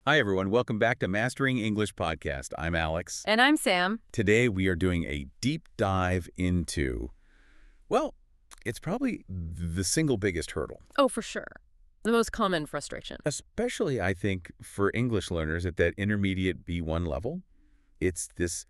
Hi, everyone. Welcome back to Mastering English Podcast. I'm Alex. And I'm Sam. Today, we are doing a deep dive into, well, it's probably the single biggest hurdle. Oh, for sure. The most common frustration. Especially, I think, for English learners at that intermediate B1 level. It's this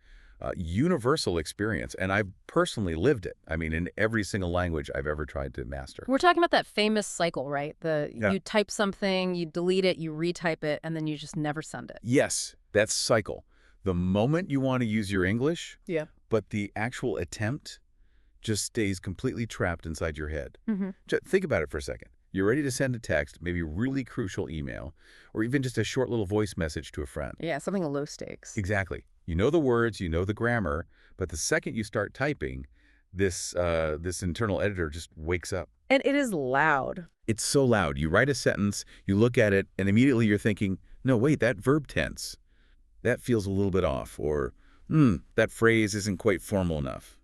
universal experience, and I've personally lived it. I mean, in every single language I've ever tried to master. We're talking about that famous cycle, right? Yeah. You type something, you delete it, you retype it, and then you just never send it. Yes, that's cycle. The moment you want to use your English, Yeah. but the actual attempt just stays completely trapped inside your head. Mm-hmm. Think about it for a second. You're ready to send a text, maybe a really crucial email, or even just a short little voice message to a friend. Yeah, something low stakes. Exactly. You know the words, you know the grammar, but the second you start typing, this internal editor just wakes up. And it is loud. It's so loud. You write a sentence, you look at it, and immediately you're thinking, no, wait, that verb tense, that feels a little bit off, or, that phrase isn't quite formal enough.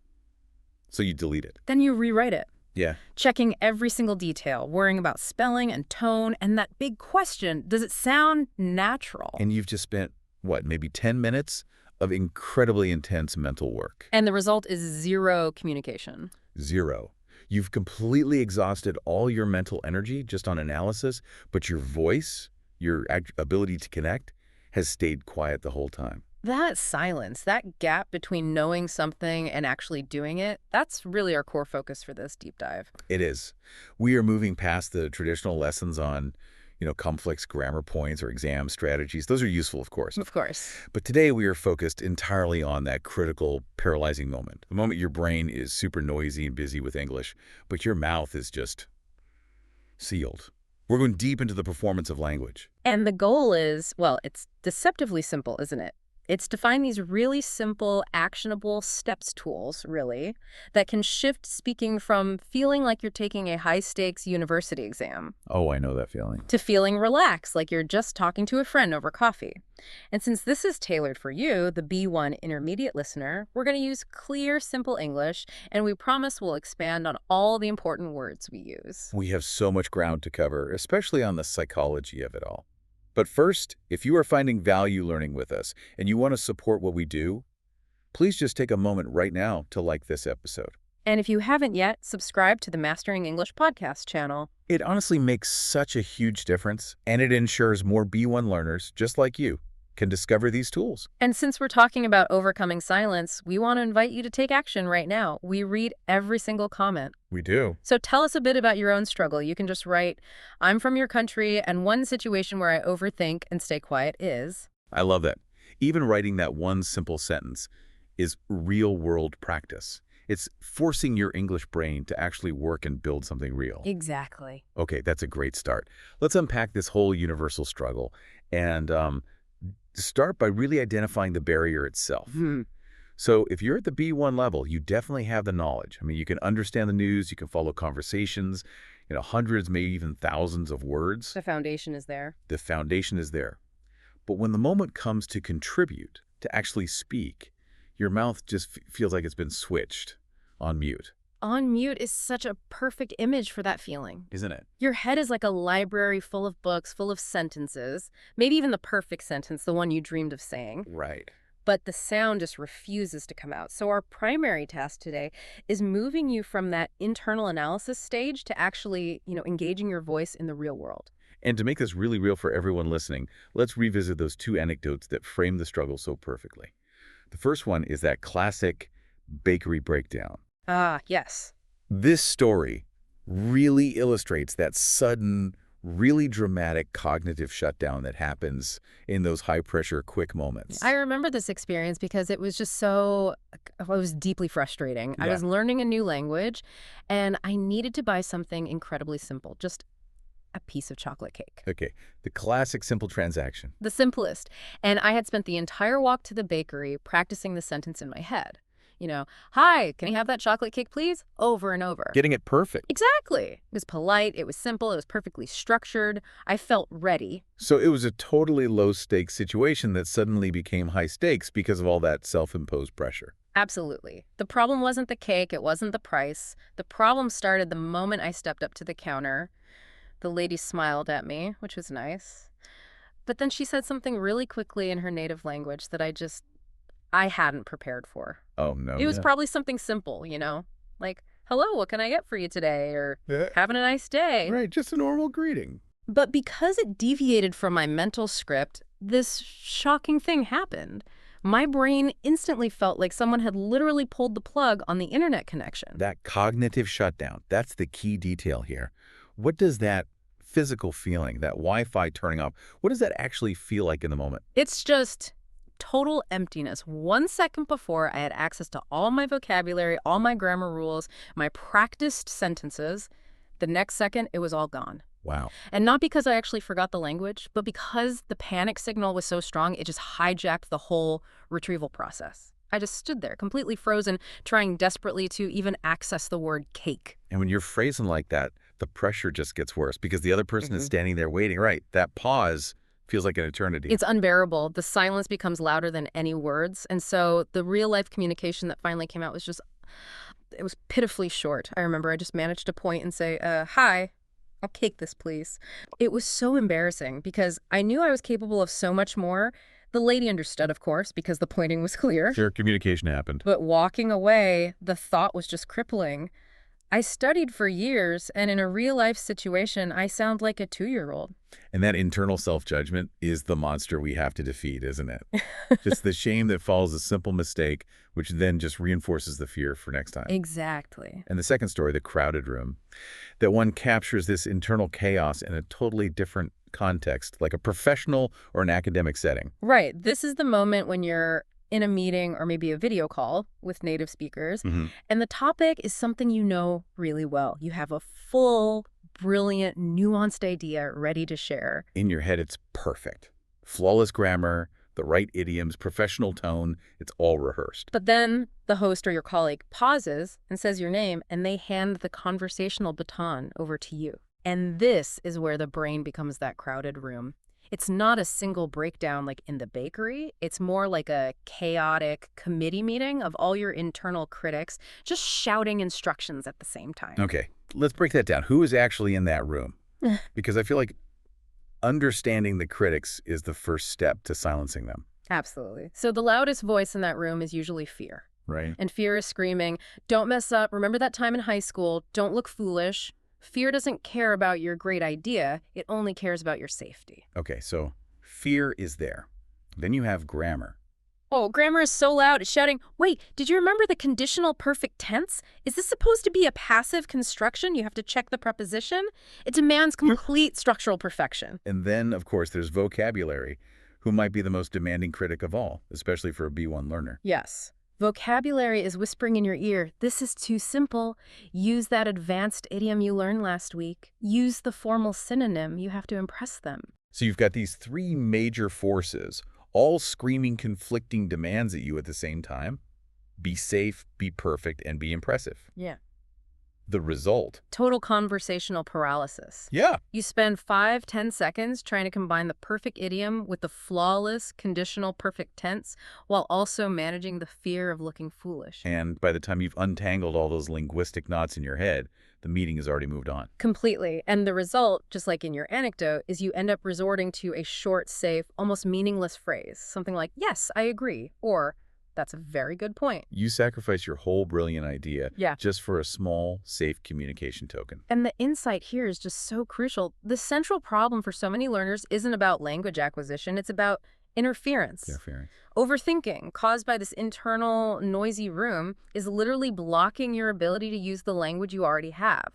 So you delete it. Then you rewrite it. Yeah. Checking every single detail, worrying about spelling and tone, and that big question, does it sound natural? And you've just spent, what, maybe 10 minutes of incredibly intense mental work. And the result is zero communication. Zero. You've completely exhausted all your mental energy just on analysis, but your voice, your ability to connect, has stayed quiet the whole time. That silence, that gap between knowing something and actually doing it, that's really our core focus for this deep dive. It is. We are moving past the traditional lessons on, complex grammar points or exam strategies. Those are useful, of course. Of course. But today we are focused entirely on that critical, paralyzing moment. The moment your brain is super noisy and busy with English, but your mouth is just sealed. We're going deep into the performance of language. And the goal is, well, it's deceptively simple, isn't it? It's to find these really simple, actionable steps tools, really, that can shift speaking from feeling like you're taking a high-stakes university exam Oh, I know that feeling. to feeling relaxed, like you're just talking to a friend over coffee. And since this is tailored for you, the B1 intermediate listener, we're going to use clear, simple English, and we promise we'll expand on all the important words we use. We have so much ground to cover, especially on the psychology of it all. But first, if you are finding value learning with us and you want to support what we do, please just take a moment right now to like this episode. And if you haven't yet, subscribe to the Mastering English podcast channel. It honestly makes such a huge difference, and it ensures more B1 learners, just like you, can discover these tools. And since we're talking about overcoming silence, we want to invite you to take action right now. We read every single comment. We do. So tell us a bit about your own struggle. You can just write, I'm from your country, and one situation where I overthink and stay quiet is... I love that. Even writing that one simple sentence is real-world practice. It's forcing your English brain to actually work and build something real. Exactly. Okay, that's a great start. Let's unpack this whole universal struggle and start by really identifying the barrier itself. So if you're at the B1 level, you definitely have the knowledge. I mean, you can understand the news, you can follow conversations, hundreds, maybe even thousands of words. The foundation is there. The foundation is there. But when the moment comes to contribute, to actually speak, your mouth just feels like it's been switched on mute. On mute is such a perfect image for that feeling. Isn't it? Your head is like a library full of books, full of sentences, maybe even the perfect sentence, the one you dreamed of saying. Right. But the sound just refuses to come out. So our primary task today is moving you from that internal analysis stage to actually, engaging your voice in the real world. And to make this really real for everyone listening, let's revisit those two anecdotes that frame the struggle so perfectly. The first one is that classic bakery breakdown. Ah, yes. This story really illustrates that sudden, really dramatic cognitive shutdown that happens in those high-pressure, quick moments. I remember this experience because it was just it was deeply frustrating. Yeah. I was learning a new language, and I needed to buy something incredibly simple, just a piece of chocolate cake. Okay, the classic simple transaction. The simplest. And I had spent the entire walk to the bakery practicing the sentence in my head. Hi, can I have that chocolate cake, please? Over and over. Getting it perfect. Exactly. It was polite, it was simple, it was perfectly structured. I felt ready. So it was a totally low-stakes situation that suddenly became high stakes because of all that self-imposed pressure. Absolutely. The problem wasn't the cake, it wasn't the price. The problem started the moment I stepped up to the counter. The lady smiled at me, which was nice. But then she said something really quickly in her native language that I hadn't prepared for. Oh, no, It was yeah. probably something simple, like, hello, what can I get for you today? Or Yeah, having a nice day. right, just a normal greeting. But because it deviated from my mental script, this shocking thing happened. My brain instantly felt like someone had literally pulled the plug on the internet connection. That cognitive shutdown, that's the key detail here. What does that physical feeling, that Wi-Fi turning off, what does that actually feel like in the moment? It's just total emptiness. 1 second before, I had access to all my vocabulary, all my grammar rules, my practiced sentences. The next second, it was all gone. Wow. And not because I actually forgot the language, but because the panic signal was so strong, it just hijacked the whole retrieval process. I just stood there, completely frozen, trying desperately to even access the word cake. And when you're phrasing like that, the pressure just gets worse because the other person is standing there waiting. Right. That pause feels like an eternity. It's unbearable. The silence becomes louder than any words. And so the real-life communication that finally came out was it was pitifully short. I remember I just managed to point and say, hi. I'll cake this, please. It was so embarrassing because I knew I was capable of so much more. The lady understood, of course, because the pointing was clear. Sure, communication happened. But walking away, the thought was just crippling. I studied for years, and in a real-life situation, I sound like a 2-year-old. And that internal self-judgment is the monster we have to defeat, isn't it? Just the shame that follows a simple mistake, which then just reinforces the fear for next time. Exactly. And the second story, the crowded room, that one captures this internal chaos in a totally different context, like a professional or an academic setting. Right. This is the moment when you're in a meeting or maybe a video call with native speakers, and the topic is something you know really well. You have a full, brilliant, nuanced idea ready to share. In your head, it's perfect. Flawless grammar, the right idioms, professional tone, it's all rehearsed. But then the host or your colleague pauses and says your name, and they hand the conversational baton over to you. And this is where the brain becomes that crowded room. It's not a single breakdown like in the bakery. It's more like a chaotic committee meeting of all your internal critics just shouting instructions at the same time. Okay, let's break that down. Who is actually in that room? Because I feel like understanding the critics is the first step to silencing them. Absolutely. So the loudest voice in that room is usually fear. Right. And fear is screaming, don't mess up. Remember that time in high school. Don't look foolish. Fear doesn't care about your great idea. It only cares about your safety. Okay, so fear is there. Then you have grammar. Oh, grammar is so loud. It's shouting, wait, did you remember the conditional perfect tense? Is this supposed to be a passive construction? You have to check the preposition? It demands complete structural perfection. And then, of course, there's vocabulary, who might be the most demanding critic of all, especially for a B1 learner. Yes. Vocabulary is whispering in your ear, this is too simple. Use that advanced idiom you learned last week. Use the formal synonym. You have to impress them. So you've got these three major forces, all screaming conflicting demands at you at the same time. Be safe, be perfect, and be impressive. Yeah. The result? Total conversational paralysis. Yeah. You spend 5-10 seconds trying to combine the perfect idiom with the flawless conditional perfect tense while also managing the fear of looking foolish. And by the time you've untangled all those linguistic knots in your head, the meeting has already moved on. Completely. And the result, just like in your anecdote, is you end up resorting to a short, safe, almost meaningless phrase. Something like, yes, I agree, or that's a very good point. You sacrifice your whole brilliant idea just for a small, safe communication token. And the insight here is just so crucial. The central problem for so many learners isn't about language acquisition. It's about interference. Overthinking, caused by this internal, noisy room, is literally blocking your ability to use the language you already have.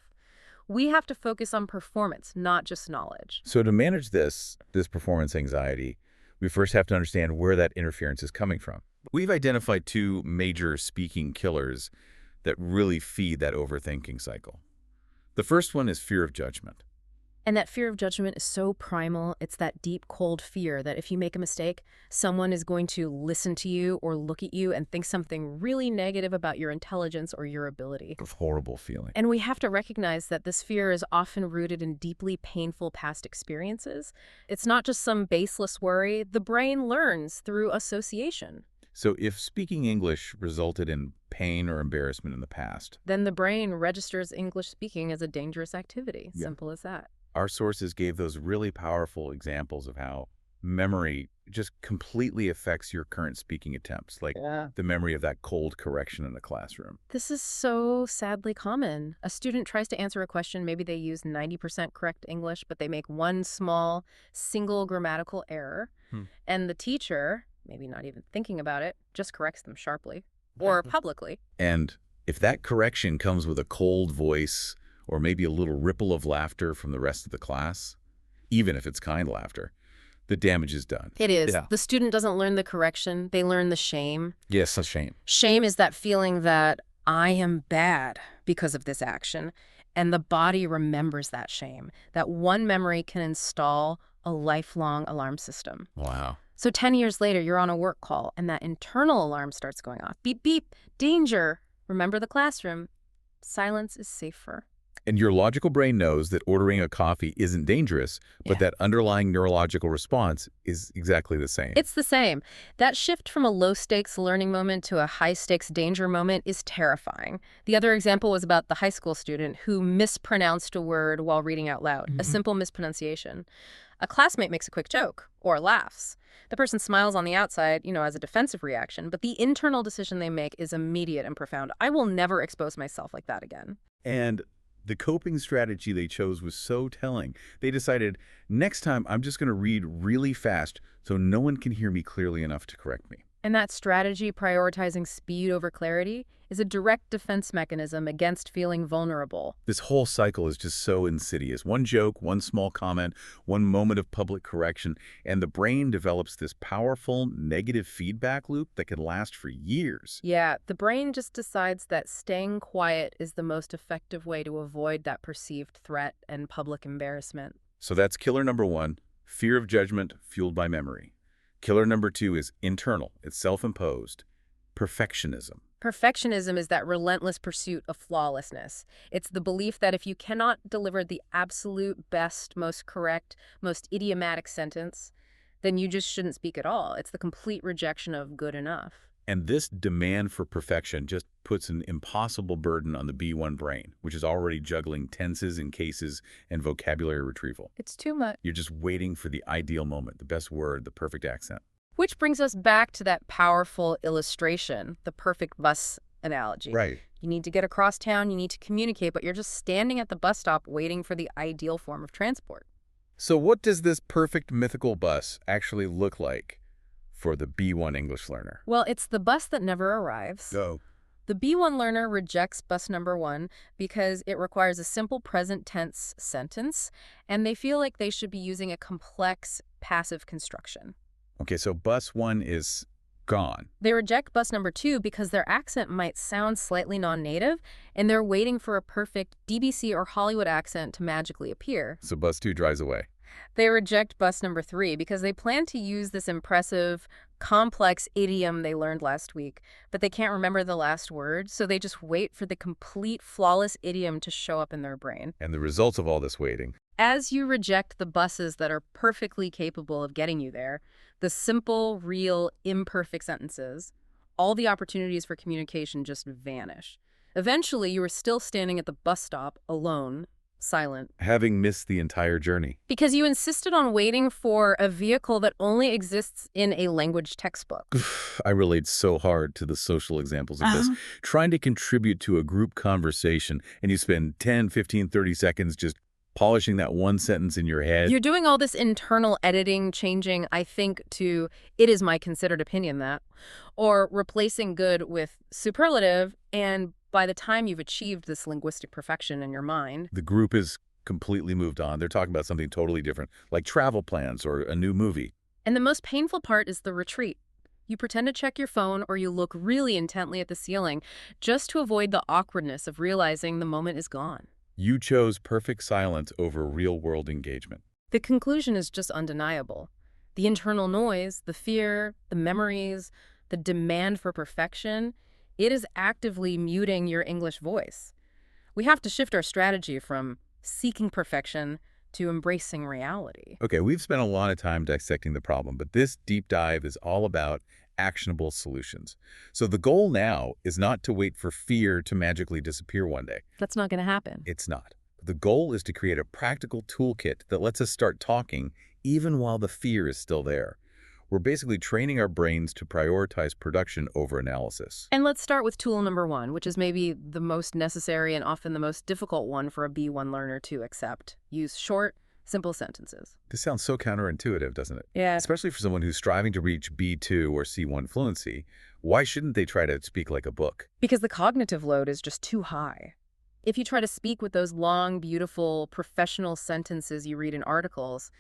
We have to focus on performance, not just knowledge. So to manage this performance anxiety, we first have to understand where that interference is coming from. We've identified two major speaking killers that really feed that overthinking cycle. The first one is fear of judgment. And that fear of judgment is so primal. It's that deep, cold fear that if you make a mistake, someone is going to listen to you or look at you and think something really negative about your intelligence or your ability. A horrible feeling. And we have to recognize that this fear is often rooted in deeply painful past experiences. It's not just some baseless worry. The brain learns through association. So if speaking English resulted in pain or embarrassment in the past, then the brain registers English speaking as a dangerous activity. Simple as that. Our sources gave those really powerful examples of how memory just completely affects your current speaking attempts, like Yeah. the memory of that cold correction in the classroom. This is so sadly common. A student tries to answer a question, maybe they use 90% correct English, but they make one small, single grammatical error, Hmm. and the teacher, maybe not even thinking about it, just corrects them sharply or publicly. And if that correction comes with a cold voice or maybe a little ripple of laughter from the rest of the class, even if it's kind laughter, the damage is done. It is. Yeah. The student doesn't learn the correction, they learn the shame. Yes, a shame. Shame is that feeling that I am bad because of this action, and the body remembers that shame. That one memory can install a lifelong alarm system. Wow. So 10 years later, you're on a work call, and that internal alarm starts going off. Beep, beep, danger. Remember the classroom. Silence is safer. And your logical brain knows that ordering a coffee isn't dangerous, but Yeah. that underlying neurological response is exactly the same. It's the same. That shift from a low-stakes learning moment to a high-stakes danger moment is terrifying. The other example was about the high school student who mispronounced a word while reading out loud, a simple mispronunciation. A classmate makes a quick joke or laughs. The person smiles on the outside, as a defensive reaction, but the internal decision they make is immediate and profound. I will never expose myself like that again. And the coping strategy they chose was so telling. They decided, next time I'm just going to read really fast so no one can hear me clearly enough to correct me. And that strategy, prioritizing speed over clarity, is a direct defense mechanism against feeling vulnerable. This whole cycle is just so insidious. One joke, one small comment, one moment of public correction, and the brain develops this powerful negative feedback loop that can last for years. Yeah, the brain just decides that staying quiet is the most effective way to avoid that perceived threat and public embarrassment. So that's killer number one, fear of judgment fueled by memory. Killer number two is internal, it's self-imposed, perfectionism. Perfectionism is that relentless pursuit of flawlessness. It's the belief that if you cannot deliver the absolute best, most correct, most idiomatic sentence, then you just shouldn't speak at all. It's the complete rejection of good enough. And this demand for perfection just puts an impossible burden on the B1 brain, which is already juggling tenses and cases and vocabulary retrieval. It's too much. You're just waiting for the ideal moment, the best word, the perfect accent. Which brings us back to that powerful illustration, the perfect bus analogy. Right. You need to get across town, you need to communicate, but you're just standing at the bus stop waiting for the ideal form of transport. So what does this perfect mythical bus actually look like for the B1 English learner? Well, it's the bus that never arrives. Go. The B1 learner rejects bus number 1 because it requires a simple present tense sentence, and they feel like they should be using a complex passive construction. Okay, so bus 1 is gone. They reject bus number 2 because their accent might sound slightly non-native, and they're waiting for a perfect DBC or Hollywood accent to magically appear. So bus 2 drives away. They reject bus number 3 because they plan to use this impressive, complex idiom they learned last week, but they can't remember the last word, so they just wait for the complete, flawless idiom to show up in their brain. And the results of all this waiting. As you reject the buses that are perfectly capable of getting you there, the simple, real, imperfect sentences, all the opportunities for communication just vanish. Eventually, you are still standing at the bus stop, alone, silent. Having missed the entire journey. Because you insisted on waiting for a vehicle that only exists in a language textbook. I relate so hard to the social examples of this. Trying to contribute to a group conversation, and you spend 10, 15, 30 seconds just polishing that one sentence in your head. You're doing all this internal editing, changing "I think" to "it is my considered opinion that," or replacing good with superlative, and by the time you've achieved this linguistic perfection in your mind, The group is completely moved on. They're talking about something totally different, like travel plans or a new movie. and the most painful part is the retreat. You pretend to check your phone or you look really intently at the ceiling just to avoid the awkwardness of realizing the moment is gone. You chose perfect silence over real-world engagement. The conclusion is just undeniable. The internal noise, the fear, the memories, the demand for perfection, it is actively muting your English voice. We have to shift our strategy from seeking perfection to embracing reality. Okay, we've spent a lot of time dissecting the problem, but this deep dive is all about actionable solutions. So the goal now is not to wait for fear to magically disappear one day. That's not going to happen. It's not. The goal is to create a practical toolkit that lets us start talking even while the fear is still there. We're basically training our brains to prioritize production over analysis. And let's start with tool number 1, which is maybe the most necessary and often the most difficult one for a B1 learner to accept. Use short, simple sentences. This sounds so counterintuitive, doesn't it? Yeah. Especially for someone who's striving to reach B2 or C1 fluency. Why shouldn't they try to speak like a book? Because the cognitive load is just too high. If you try to speak with those long, beautiful, professional sentences you read in articles,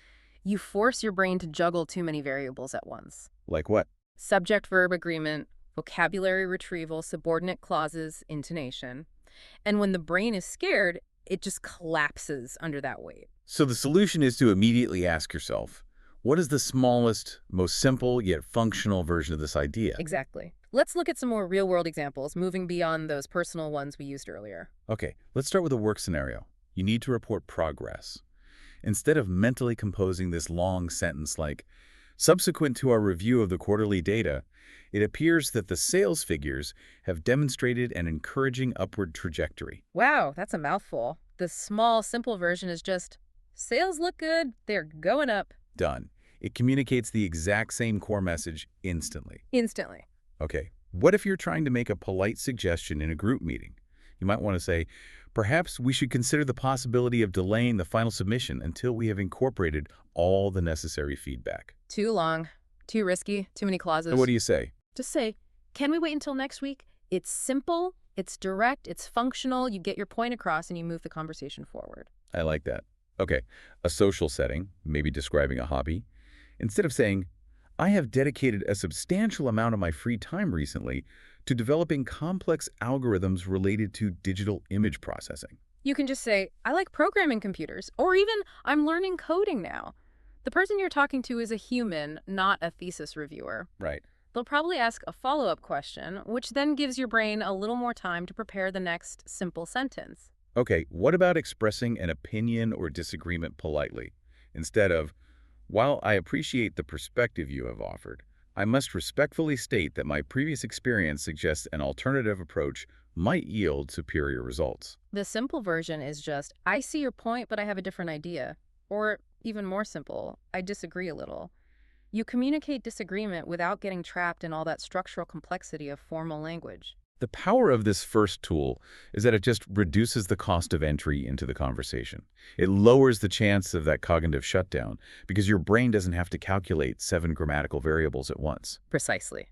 you force your brain to juggle too many variables at once. Like what? Subject-verb agreement, vocabulary retrieval, subordinate clauses, intonation. And when the brain is scared, it just collapses under that weight. So the solution is to immediately ask yourself, what is the smallest, most simple yet functional version of this idea? Exactly. Let's look at some more real-world examples, moving beyond those personal ones we used earlier. Okay, let's start with a work scenario. You need to report progress. Instead of mentally composing this long sentence like, subsequent to our review of the quarterly data, it appears that the sales figures have demonstrated an encouraging upward trajectory. Wow, that's a mouthful. The small, simple version is just, sales look good, they're going up. Done. It communicates the exact same core message instantly. Instantly. Okay, what if you're trying to make a polite suggestion in a group meeting? You might want to say, perhaps we should consider the possibility of delaying the final submission until we have incorporated all the necessary feedback. Too long, too risky, too many clauses. So what do you say? Just say, can we wait until next week? It's simple, it's direct, it's functional, you get your point across and you move the conversation forward. I like that. Okay, a social setting, maybe describing a hobby. Instead of saying, I have dedicated a substantial amount of my free time recently to developing complex algorithms related to digital image processing. You can just say, I like programming computers, or even, I'm learning coding now. The person you're talking to is a human, not a thesis reviewer. Right. They'll probably ask a follow-up question, which then gives your brain a little more time to prepare the next simple sentence. Okay, what about expressing an opinion or disagreement politely? Instead of, while I appreciate the perspective you have offered, I must respectfully state that my previous experience suggests an alternative approach might yield superior results. The simple version is just, I see your point, but I have a different idea. Or even more simple, I disagree a little. You communicate disagreement without getting trapped in all that structural complexity of formal language. The power of this first tool is that it just reduces the cost of entry into the conversation. It lowers the chance of that cognitive shutdown because your brain doesn't have to calculate 7 grammatical variables at once. Precisely.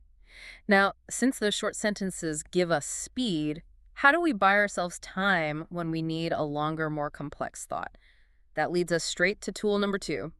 Now, since those short sentences give us speed, how do we buy ourselves time when we need a longer, more complex thought? That leads us straight to tool number 2.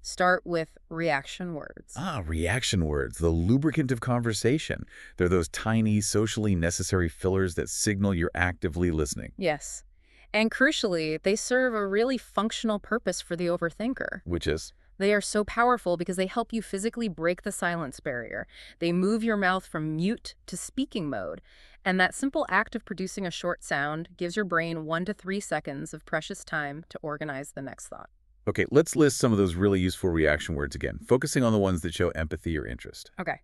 Start with reaction words. Reaction words, the lubricant of conversation. They're those tiny, socially necessary fillers that signal you're actively listening. Yes. And crucially, they serve a really functional purpose for the overthinker. Which is? They are so powerful because they help you physically break the silence barrier. They move your mouth from mute to speaking mode. And that simple act of producing a short sound gives your brain 1 to 3 seconds of precious time to organize the next thought. Okay, let's list some of those really useful reaction words again, focusing on the ones that show empathy or interest. Okay.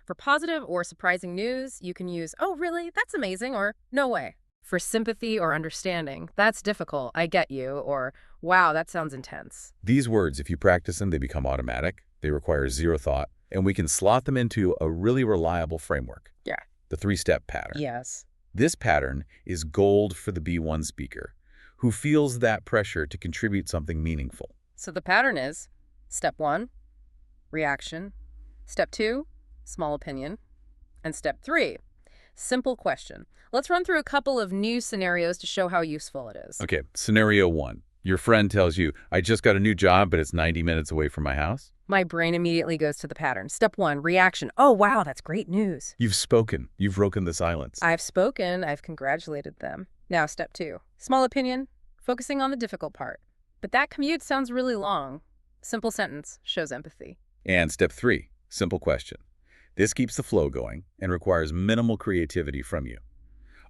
For positive or surprising news, you can use, oh, really? That's amazing, or no way. For sympathy or understanding, that's difficult, I get you, or wow, that sounds intense. These words, if you practice them, they become automatic, they require zero thought, and we can slot them into a really reliable framework. Yeah. The 3-step pattern. Yes. This pattern is gold for the B1 speaker, who feels that pressure to contribute something meaningful. So the pattern is, step 1, reaction. Step 2, small opinion. And step 3, simple question. Let's run through a couple of new scenarios to show how useful it is. Okay, scenario 1. Your friend tells you, I just got a new job, but it's 90 minutes away from my house. My brain immediately goes to the pattern. Step 1, reaction. Oh, wow, that's great news. You've spoken. You've broken the silence. I've spoken. I've congratulated them. Now, step 2, small opinion, focusing on the difficult part. But that commute sounds really long. Simple sentence shows empathy. And step 3, simple question. This keeps the flow going and requires minimal creativity from you.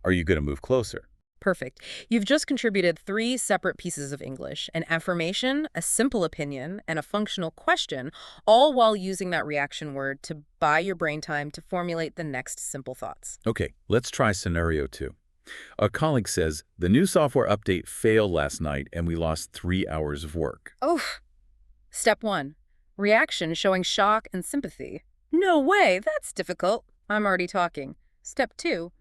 Are you going to move closer? Perfect. You've just contributed 3 separate pieces of English, an affirmation, a simple opinion, and a functional question, all while using that reaction word to buy your brain time to formulate the next simple thoughts. Okay, let's try scenario 2. A colleague says, the new software update failed last night and we lost 3 hours of work. Oh, step 1. Reaction showing shock and sympathy. No way, that's difficult. I'm already talking. Step 2.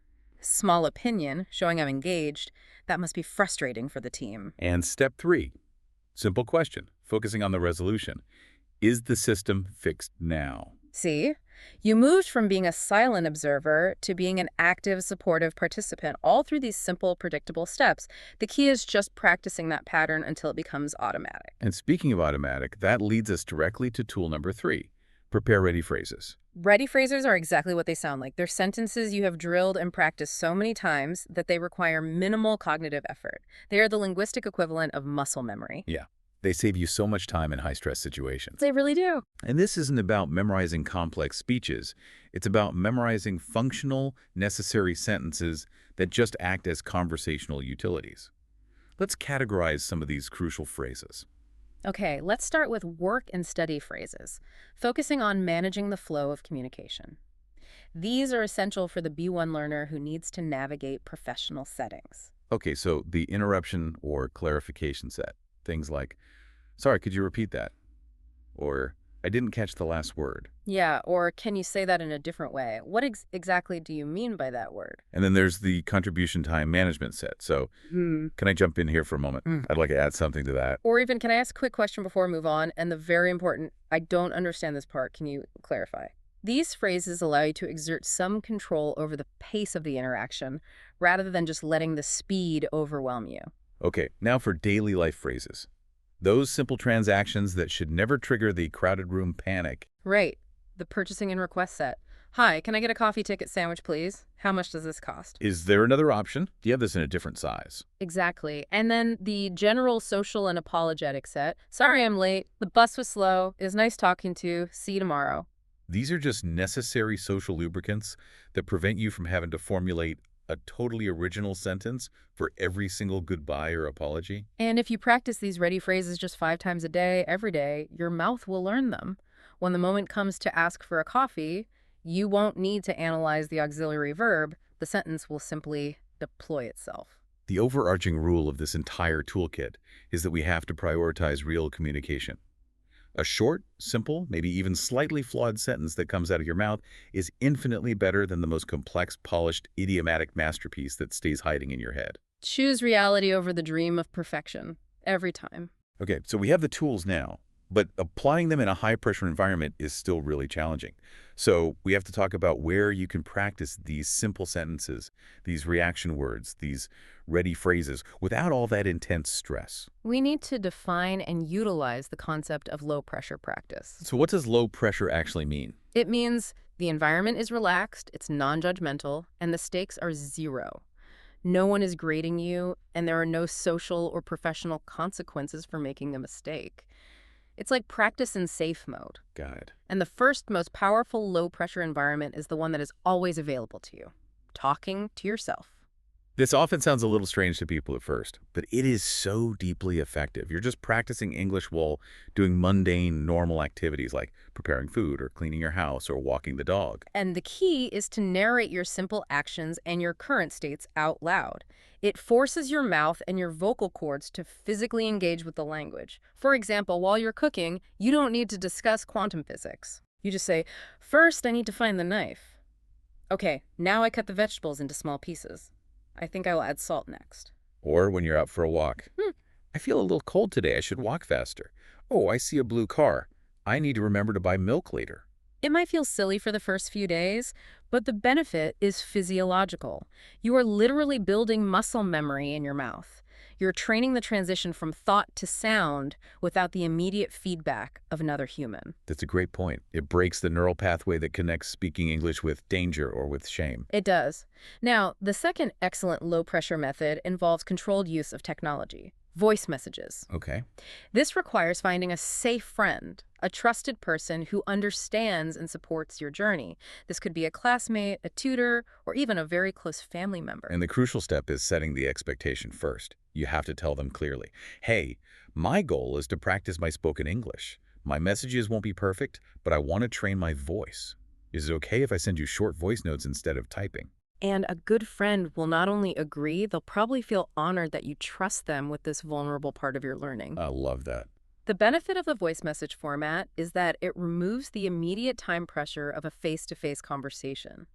Small opinion showing I'm engaged. That must be frustrating for the team. And step 3, simple question, focusing on the resolution. Is the system fixed now? See? You moved from being a silent observer to being an active, supportive participant, all through these simple, predictable steps. The key is just practicing that pattern until it becomes automatic. And speaking of automatic, that leads us directly to tool number 3, prepare ready phrases. Ready phrases are exactly what they sound like. They're sentences you have drilled and practiced so many times that they require minimal cognitive effort. They are the linguistic equivalent of muscle memory. Yeah, they save you so much time in high-stress situations. They really do. And this isn't about memorizing complex speeches. It's about memorizing functional, necessary sentences that just act as conversational utilities. Let's categorize some of these crucial phrases. Okay, let's start with work and study phrases, focusing on managing the flow of communication. These are essential for the B1 learner who needs to navigate professional settings. Okay, so the interruption or clarification set. Things like, sorry, could you repeat that? Or, I didn't catch the last word. Yeah, or can you say that in a different way? What exactly do you mean by that word? And then there's the contribution time management set. So, can I jump in here for a moment? I'd like to add something to that. Or even, can I ask a quick question before we move on? And the very important, I don't understand this part. Can you clarify? These phrases allow you to exert some control over the pace of the interaction rather than just letting the speed overwhelm you. Okay, now for daily life phrases. Those simple transactions that should never trigger the crowded room panic. Right. The purchasing and request set. Hi, can I get a coffee ticket sandwich, please? How much does this cost? Is there another option? Do you have this in a different size? Exactly. And then the general social and apologetic set. Sorry I'm late. The bus was slow. It was nice talking to you. See you tomorrow. These are just necessary social lubricants that prevent you from having to formulate a totally original sentence for every single goodbye or apology. And if you practice these ready phrases just 5 times a day, every day, your mouth will learn them. When the moment comes to ask for a coffee, you won't need to analyze the auxiliary verb. The sentence will simply deploy itself. The overarching rule of this entire toolkit is that we have to prioritize real communication. A short, simple, maybe even slightly flawed sentence that comes out of your mouth is infinitely better than the most complex, polished, idiomatic masterpiece that stays hiding in your head. Choose reality over the dream of perfection, every time. Okay, so we have the tools now, but applying them in a high-pressure environment is still really challenging. So we have to talk about where you can practice these simple sentences, these reaction words, these ready phrases, without all that intense stress. We need to define and utilize the concept of low-pressure practice. So what does low pressure actually mean? It means the environment is relaxed, it's non-judgmental, and the stakes are 0. No one is grading you, and there are no social or professional consequences for making a mistake. It's like practice in safe mode. Got it. And the first, most powerful low-pressure environment is the one that is always available to you. Talking to yourself. This often sounds a little strange to people at first, but it is so deeply effective. You're just practicing English while doing mundane, normal activities like preparing food or cleaning your house or walking the dog. And the key is to narrate your simple actions and your current states out loud. It forces your mouth and your vocal cords to physically engage with the language. For example, while you're cooking, you don't need to discuss quantum physics. You just say, first I need to find the knife. Okay, now I cut the vegetables into small pieces. I think I will add salt next. Or when you're out for a walk. I feel a little cold today. I should walk faster. Oh, I see a blue car. I need to remember to buy milk later. It might feel silly for the first few days, but the benefit is physiological. You are literally building muscle memory in your mouth. You're training the transition from thought to sound without the immediate feedback of another human. That's a great point. It breaks the neural pathway that connects speaking English with danger or with shame. It does. Now, the second excellent low-pressure method involves controlled use of technology. Voice messages. Okay. This requires finding a safe friend, a trusted person who understands and supports your journey. This could be a classmate, a tutor, or even a very close family member. And the crucial step is setting the expectation first. You have to tell them clearly, hey, my goal is to practice my spoken English. My messages won't be perfect, but I want to train my voice. Is it okay if I send you short voice notes instead of typing? And a good friend will not only agree, they'll probably feel honored that you trust them with this vulnerable part of your learning. I love that. The benefit of the voice message format is that it removes the immediate time pressure of a face-to-face conversation.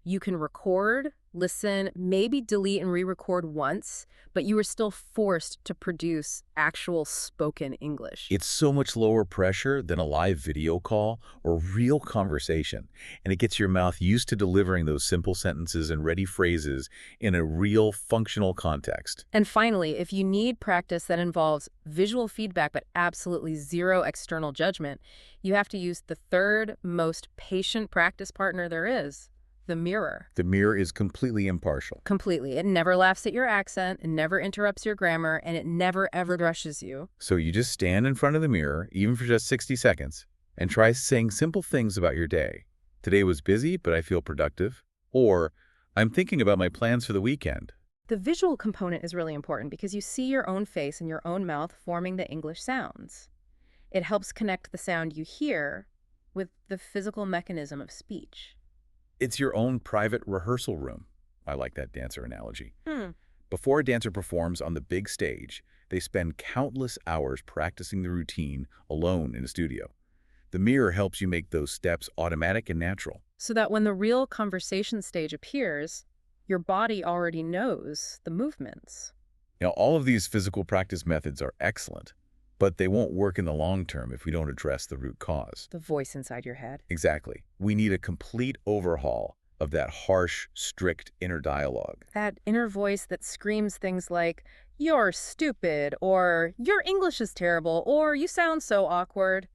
You can record, listen, maybe delete and re-record once, but you are still forced to produce actual spoken English. It's so much lower pressure than a live video call or real conversation, and it gets your mouth used to delivering those simple sentences and ready phrases in a real functional context. And finally, if you need practice that involves visual feedback but absolutely zero external judgment, you have to use the third most patient practice partner there is. The mirror. The mirror is completely impartial. Completely. It never laughs at your accent, it never interrupts your grammar, and it never ever rushes you. So you just stand in front of the mirror, even for just 60 seconds, and try saying simple things about your day. Today was busy, but I feel productive. Or, I'm thinking about my plans for the weekend. The visual component is really important because you see your own face and your own mouth forming the English sounds. It helps connect the sound you hear with the physical mechanism of speech. It's your own private rehearsal room. I like that dancer analogy. Hmm. Before a dancer performs on the big stage, they spend countless hours practicing the routine alone in a studio. The mirror helps you make those steps automatic and natural. So that when the real conversation stage appears, your body already knows the movements. Now, all of these physical practice methods are excellent, but they won't work in the long term if we don't address the root cause. The voice inside your head. Exactly. We need a complete overhaul of that harsh, strict inner dialogue. That inner voice that screams things like, "You're stupid," or "Your English is terrible," or "You sound so awkward."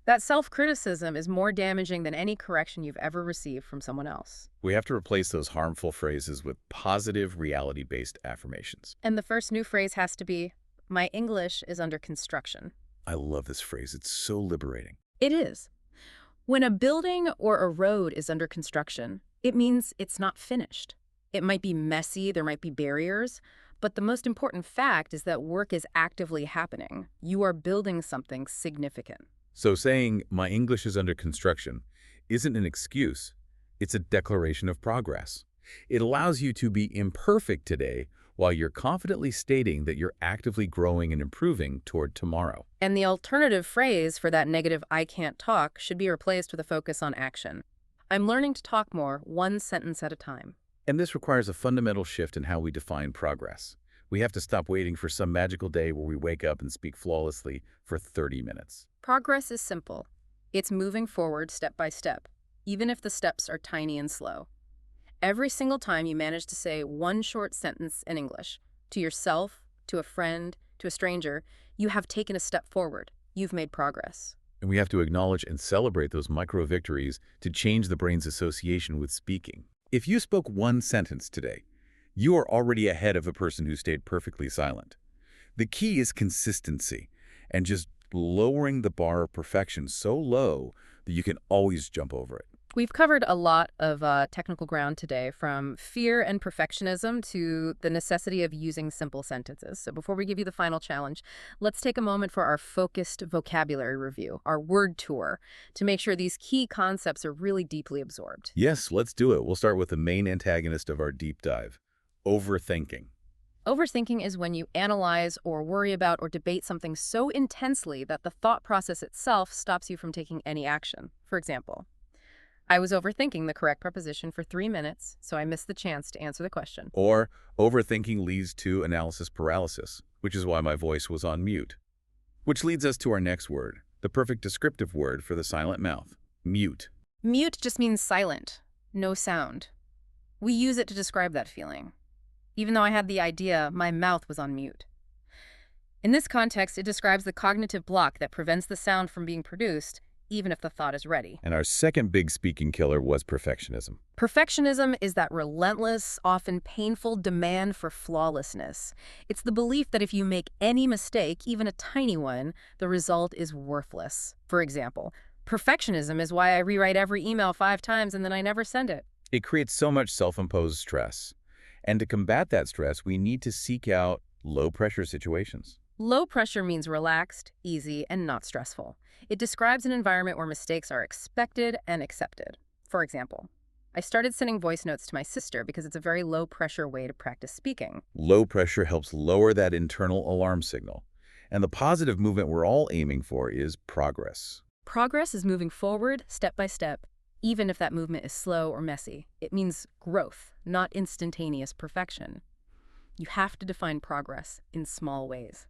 That self-criticism is more damaging than any correction you've ever received from someone else. We have to replace those harmful phrases with positive, reality-based affirmations. And the first new phrase has to be, "My English is under construction." I love this phrase. It's so liberating. It is. When a building or a road is under construction, it means it's not finished. It might be messy, there might be barriers, but the most important fact is that work is actively happening. You are building something significant. So saying, my English is under construction, isn't an excuse. It's a declaration of progress. It allows you to be imperfect today while you're confidently stating that you're actively growing and improving toward tomorrow. And the alternative phrase for that negative "I can't talk" should be replaced with a focus on action. I'm learning to talk more, one sentence at a time. And this requires a fundamental shift in how we define progress. We have to stop waiting for some magical day where we wake up and speak flawlessly for 30 minutes. Progress is simple. It's moving forward step by step, even if the steps are tiny and slow. Every single time you manage to say one short sentence in English, to yourself, to a friend, to a stranger, you have taken a step forward. You've made progress. And we have to acknowledge and celebrate those micro-victories to change the brain's association with speaking. If you spoke one sentence today, you are already ahead of a person who stayed perfectly silent. The key is consistency and just lowering the bar of perfection so low that you can always jump over it. We've covered a lot of technical ground today, from fear and perfectionism to the necessity of using simple sentences. So before we give you the final challenge, let's take a moment for our focused vocabulary review, our word tour, to make sure these key concepts are really deeply absorbed. Yes, let's do it. We'll start with the main antagonist of our deep dive, overthinking. Overthinking is when you analyze or worry about or debate something so intensely that the thought process itself stops you from taking any action. For example, I was overthinking the correct preposition for 3 minutes, so I missed the chance to answer the question. Or overthinking leads to analysis paralysis, which is why my voice was on mute. Which leads us to our next word, the perfect descriptive word for the silent mouth, mute. Mute just means silent, no sound. We use it to describe that feeling. Even though I had the idea, my mouth was on mute. In this context, it describes the cognitive block that prevents the sound from being produced, even if the thought is ready. And our second big speaking killer was perfectionism. Perfectionism is that relentless, often painful demand for flawlessness. It's the belief that if you make any mistake, even a tiny one, the result is worthless. For example, perfectionism is why I rewrite every email 5 times and then I never send it. It creates so much self-imposed stress. And to combat that stress, we need to seek out low-pressure situations. Low pressure means relaxed, easy, and not stressful. It describes an environment where mistakes are expected and accepted. For example, I started sending voice notes to my sister because it's a very low-pressure way to practice speaking. Low pressure helps lower that internal alarm signal. And the positive movement we're all aiming for is progress. Progress is moving forward, step by step, even if that movement is slow or messy. It means growth, not instantaneous perfection. You have to define progress in small ways.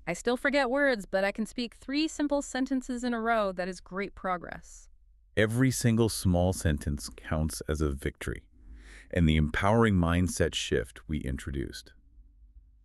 I still forget words, but I can speak 3 simple sentences in a row. That is great progress. Every single small sentence counts as a victory. And the empowering mindset shift we introduced.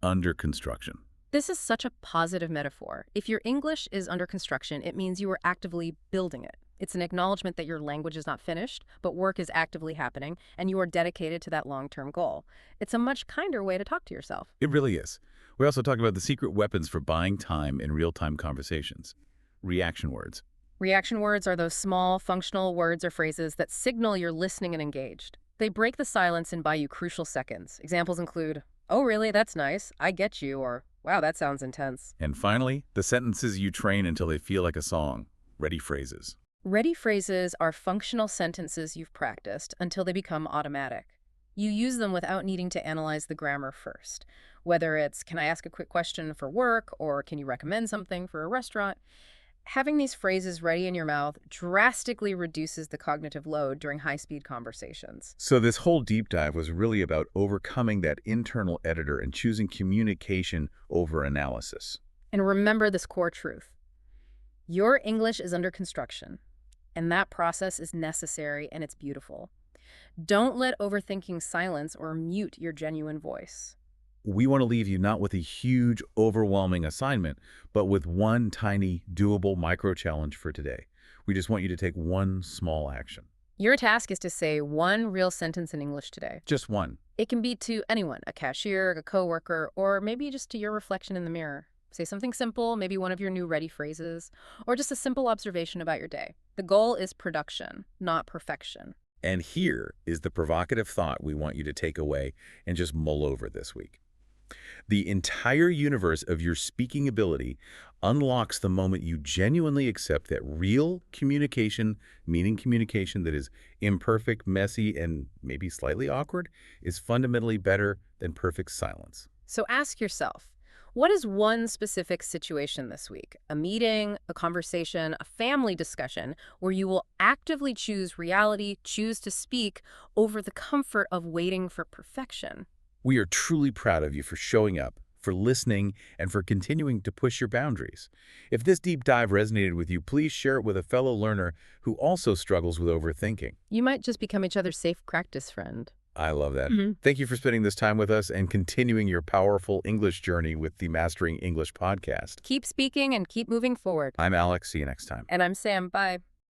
Under construction. This is such a positive metaphor. If your English is under construction, it means you are actively building it. It's an acknowledgement that your language is not finished, but work is actively happening, and you are dedicated to that long-term goal. It's a much kinder way to talk to yourself. It really is. We also talk about the secret weapons for buying time in real-time conversations. Reaction words. Reaction words are those small, functional words or phrases that signal you're listening and engaged. They break the silence and buy you crucial seconds. Examples include, "Oh, really? That's nice. I get you," or "Wow, that sounds intense." And finally, the sentences you train until they feel like a song. Ready phrases. Ready phrases are functional sentences you've practiced until they become automatic. You use them without needing to analyze the grammar first. Whether it's, "Can I ask a quick question for work?" or "Can you recommend something for a restaurant?" Having these phrases ready in your mouth drastically reduces the cognitive load during high-speed conversations. So this whole deep dive was really about overcoming that internal editor and choosing communication over analysis. And remember this core truth. Your English is under construction, and that process is necessary and it's beautiful. Don't let overthinking silence or mute your genuine voice. We want to leave you not with a huge, overwhelming assignment, but with one tiny, doable micro-challenge for today. We just want you to take one small action. Your task is to say one real sentence in English today. Just one. It can be to anyone, a cashier, a coworker, or maybe just to your reflection in the mirror. Say something simple, maybe one of your new ready phrases, or just a simple observation about your day. The goal is production, not perfection. And here is the provocative thought we want you to take away and just mull over this week. The entire universe of your speaking ability unlocks the moment you genuinely accept that real communication, meaning communication that is imperfect, messy, and maybe slightly awkward, is fundamentally better than perfect silence. So ask yourself, what is one specific situation this week? A meeting, a conversation, a family discussion where you will actively choose reality, choose to speak over the comfort of waiting for perfection? We are truly proud of you for showing up, for listening, and for continuing to push your boundaries. If this deep dive resonated with you, please share it with a fellow learner who also struggles with overthinking. You might just become each other's safe practice friend. I love that. Thank you for spending this time with us and continuing your powerful English journey with the Mastering English podcast. Keep speaking and keep moving forward. I'm Alex. See you next time. And I'm Sam. Bye.